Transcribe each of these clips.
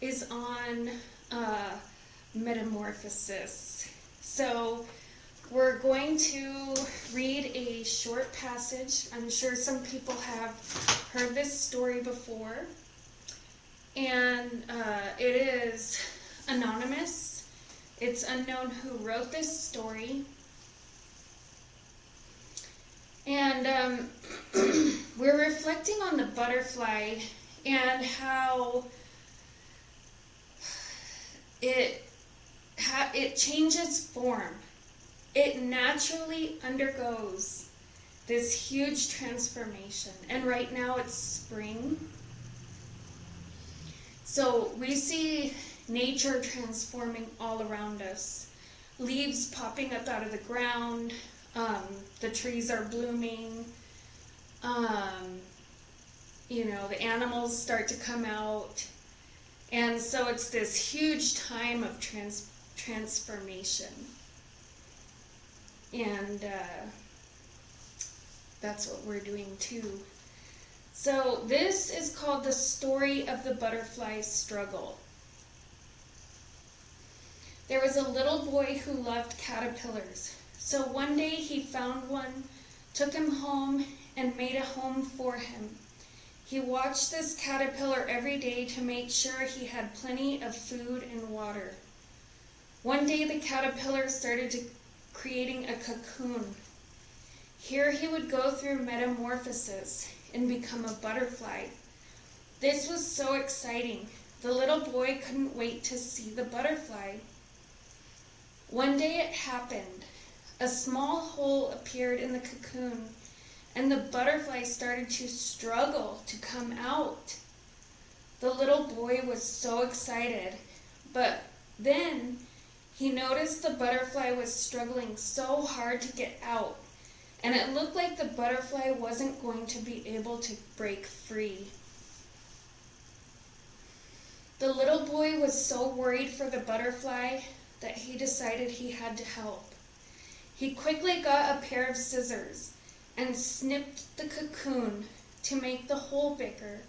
is on Metamorphosis. So we're going to read a short passage. I'm sure some people have heard this story before. And it is anonymous. It's unknown who wrote this story. And we're reflecting on the butterfly and how it changes form. It naturally undergoes this huge transformation. And right now it's spring. So we see nature transforming all around us. Leaves popping up out of the ground. The trees are blooming. The animals start to come out. And so it's this huge time of transformation. And that's what we're doing too. So this is called the story of the butterfly struggle. There was a little boy who loved caterpillars. So one day he found one, took him home, and made a home for him. He watched this caterpillar every day to make sure he had plenty of food and water. One day the caterpillar started creating a cocoon. Here he would go through metamorphosis and become a butterfly. This was so exciting. The little boy couldn't wait to see the butterfly. One day it happened. A small hole appeared in the cocoon, and the butterfly started to struggle to come out. The little boy was so excited, but then he noticed the butterfly was struggling so hard to get out, and it looked like the butterfly wasn't going to be able to break free. The little boy was so worried for the butterfly that he decided he had to help. He quickly got a pair of scissors and snipped the cocoon to make the hole bigger,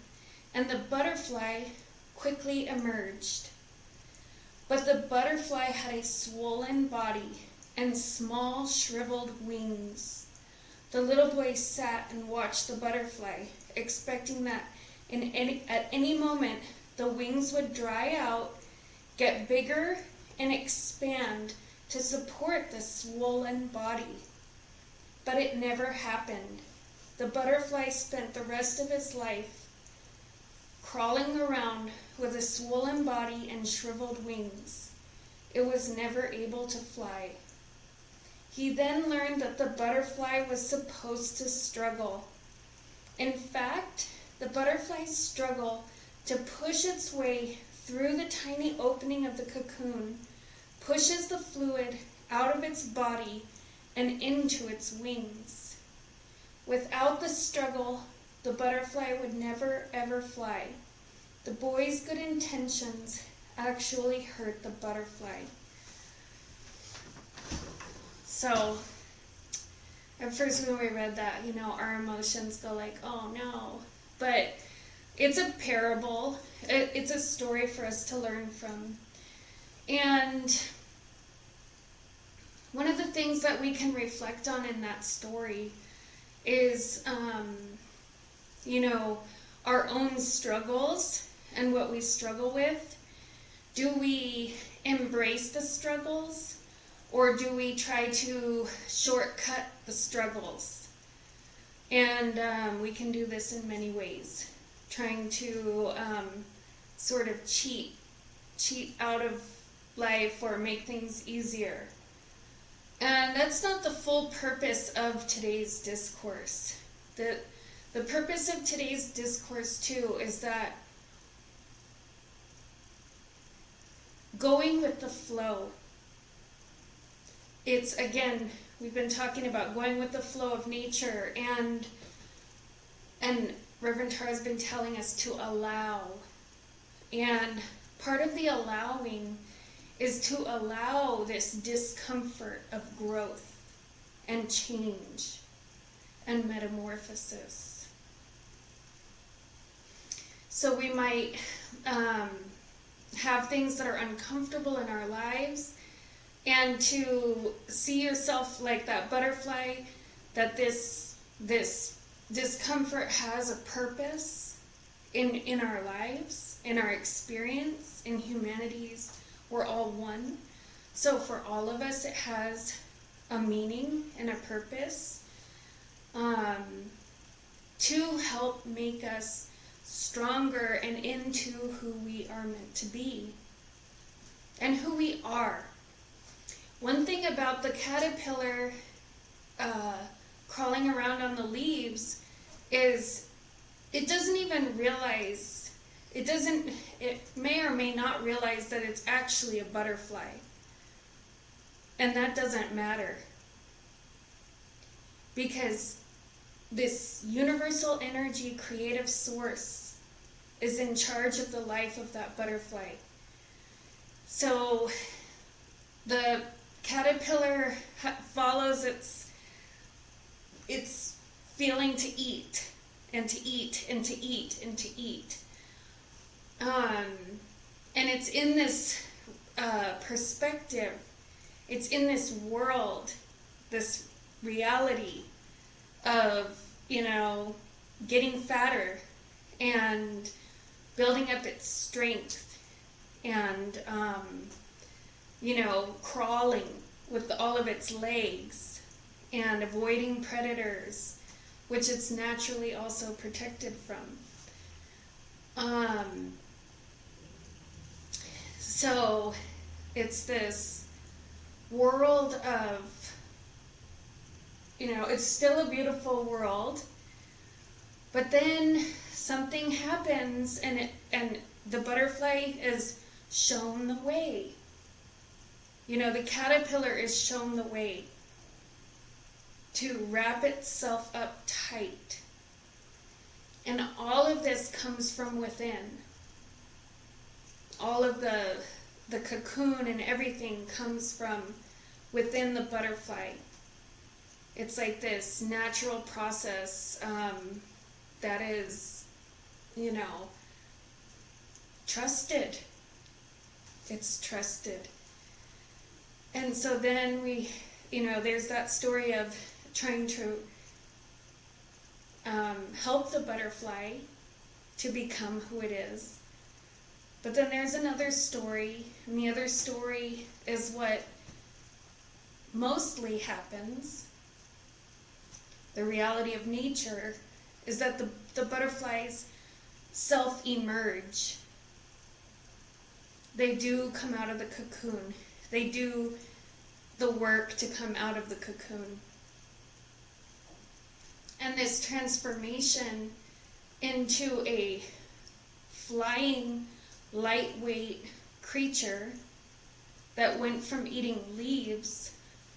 and the butterfly quickly emerged. But the butterfly had a swollen body and small shriveled wings. The little boy sat and watched the butterfly, expecting that at any moment the wings would dry out, get bigger, and expand to support the swollen body. But it never happened. The butterfly spent the rest of his life crawling around with a swollen body and shriveled wings. It was never able to fly. He then learned that the butterfly was supposed to struggle. In fact, the butterfly's struggle to push its way through the tiny opening of the cocoon pushes the fluid out of its body and into its wings. Without the struggle, the butterfly would never ever fly. The boy's good intentions actually hurt the butterfly. So, at first when we read that, our emotions go like, oh no. But it's a parable. It's a story for us to learn from. And one of the things that we can reflect on in that story is, our own struggles and what we struggle with. Do we embrace the struggles, or do we try to shortcut the struggles? And we can do this in many ways, trying to sort of cheat out of life or make things easier. And that's not the full purpose of today's discourse. The purpose of today's discourse, too, is that going with the flow. It's, again, we've been talking about going with the flow of nature, and Reverend Tara's been telling us to allow. And part of the allowing is to allow this discomfort of growth and change and metamorphosis. So we might have things that are uncomfortable in our lives, and to see yourself like that butterfly, that this discomfort has a purpose in our lives, in our experience, in humanity's, we're all one. So for all of us, it has a meaning and a purpose, to help make us stronger and into who we are meant to be and who we are. One thing about the caterpillar crawling around on the leaves is it doesn't even realize, it may or may not realize that it's actually a butterfly. And that doesn't matter, because this universal energy creative source is in charge of the life of that butterfly. So the caterpillar follows its feeling to eat and to eat and to eat and to eat. And it's in this perspective, it's in this world, this reality of, getting fatter and building up its strength and, crawling with all of its legs and avoiding predators, which it's naturally also protected from. So it's this world of, it's still a beautiful world, but then something happens and the butterfly is shown the way. The caterpillar is shown the way to wrap itself up tight. And all of this comes from within. All of the cocoon and everything comes from within the butterfly. It's like this natural process that is, trusted. It's trusted. And so then we, there's that story of trying to help the butterfly to become who it is. But then there's another story, and the other story is what mostly happens. The reality of nature is that the butterflies self-emerge. They do come out of the cocoon. They do the work to come out of the cocoon. And this transformation into a flying, lightweight creature that went from eating leaves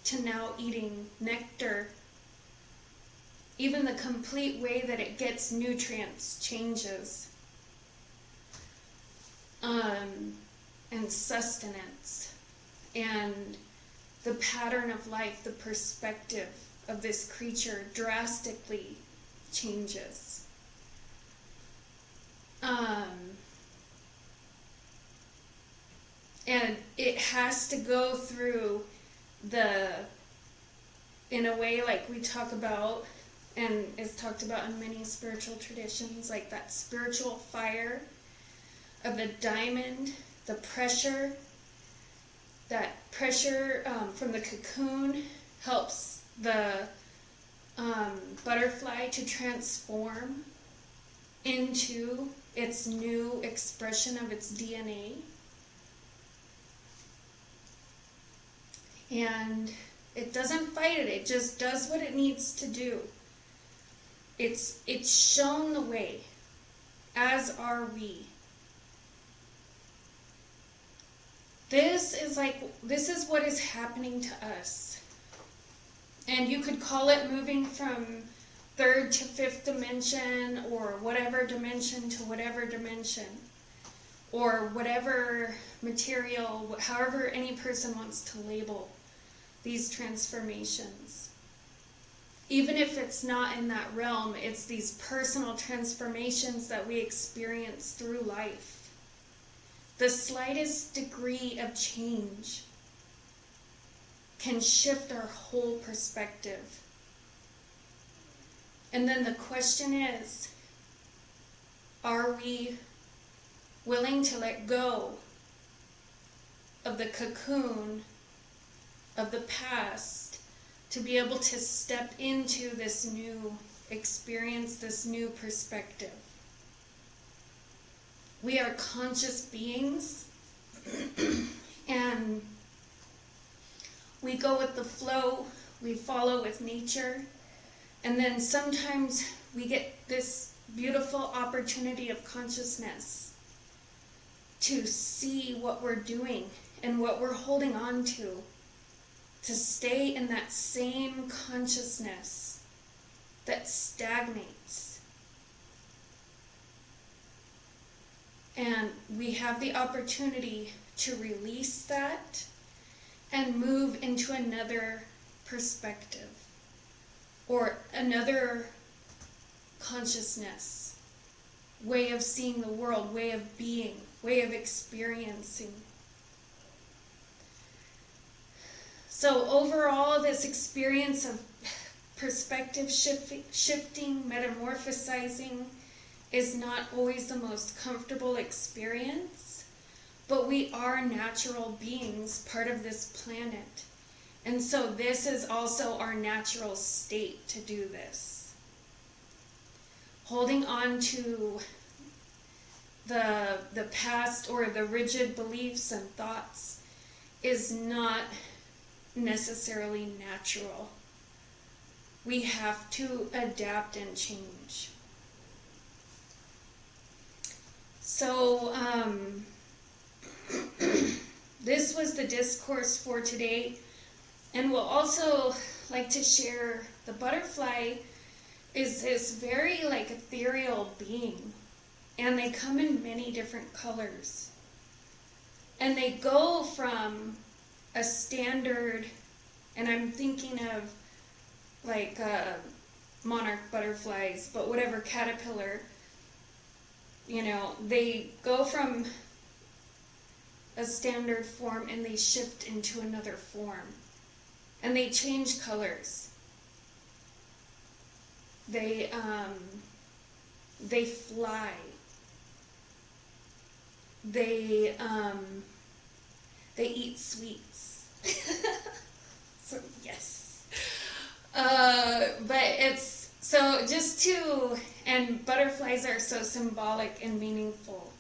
to now eating nectar. Even the complete way that it gets nutrients changes. And sustenance. And the pattern of life, the perspective of this creature drastically changes. And it has to go through in a way like we talk about, and is talked about in many spiritual traditions, like that spiritual fire of the diamond, the pressure. That pressure from the cocoon helps the butterfly to transform into its new expression of its DNA. And it doesn't fight it just does what it needs to do. It's shown the way, as are we. This is what is happening to us. And you could call it moving from third to fifth dimension, or whatever dimension to whatever dimension, or whatever material, however any person wants to label these transformations. Even if it's not in that realm, it's these personal transformations that we experience through life the slightest degree of change can shift our whole perspective. And then the question is, are we willing to let go of the cocoon of the past to be able to step into this new experience, this new perspective? We are conscious beings, and we go with the flow, we follow with nature, and then sometimes we get this beautiful opportunity of consciousness to see what we're doing and what we're holding on to stay in that same consciousness that stagnates. And we have the opportunity to release that and move into another perspective or another consciousness, way of seeing the world, way of being, way of experiencing. So overall, this experience of perspective shifting, metamorphosizing, is not always the most comfortable experience, but we are natural beings, part of this planet. And so this is also our natural state to do this. Holding on to the past or the rigid beliefs and thoughts is not necessarily natural. We have to adapt and change. So this was the discourse for today, and we'll also like to share the butterfly is this very ethereal being, and they come in many different colors, and they go from a standard, and I'm thinking of monarch butterflies, but whatever, caterpillar, they go from a standard form and they shift into another form, and they change colors. They fly. They eat sweets. So yes. But it's so just to, and butterflies are so symbolic and meaningful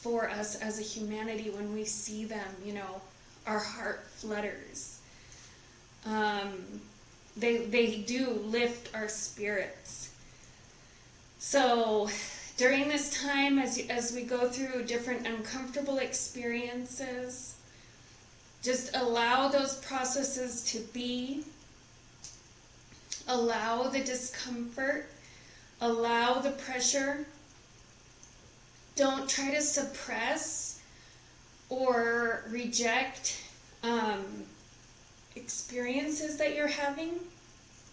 for us as a humanity. When we see them, our heart flutters. They do lift our spirits. So during this time, as we go through different uncomfortable experiences, just allow those processes to be. Allow the discomfort. Allow the pressure. Don't try to suppress or reject experiences that you're having.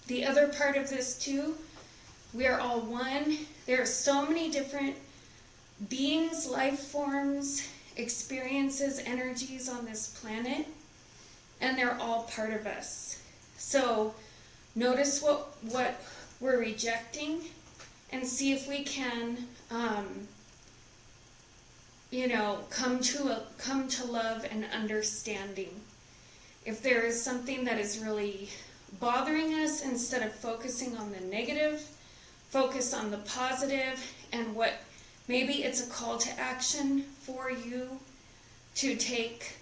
The other part of this too, we are all one. There are so many different beings, life forms, experiences, energies on this planet, and they're all part of us. So notice what we're rejecting and see if we can come to love and understanding. If there is something that is really bothering us, instead of focusing on the negative, focus on the positive, and what maybe it's a call to action for you to take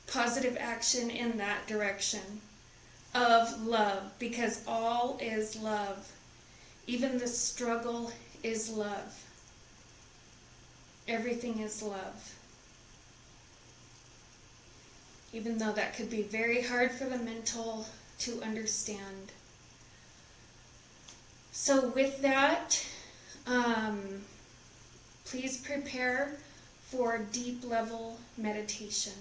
positive action in that direction of love, because all is love. Even the struggle is love. Everything is love. Even though that could be very hard for the mental to understand. So with that, please prepare for deep level meditation.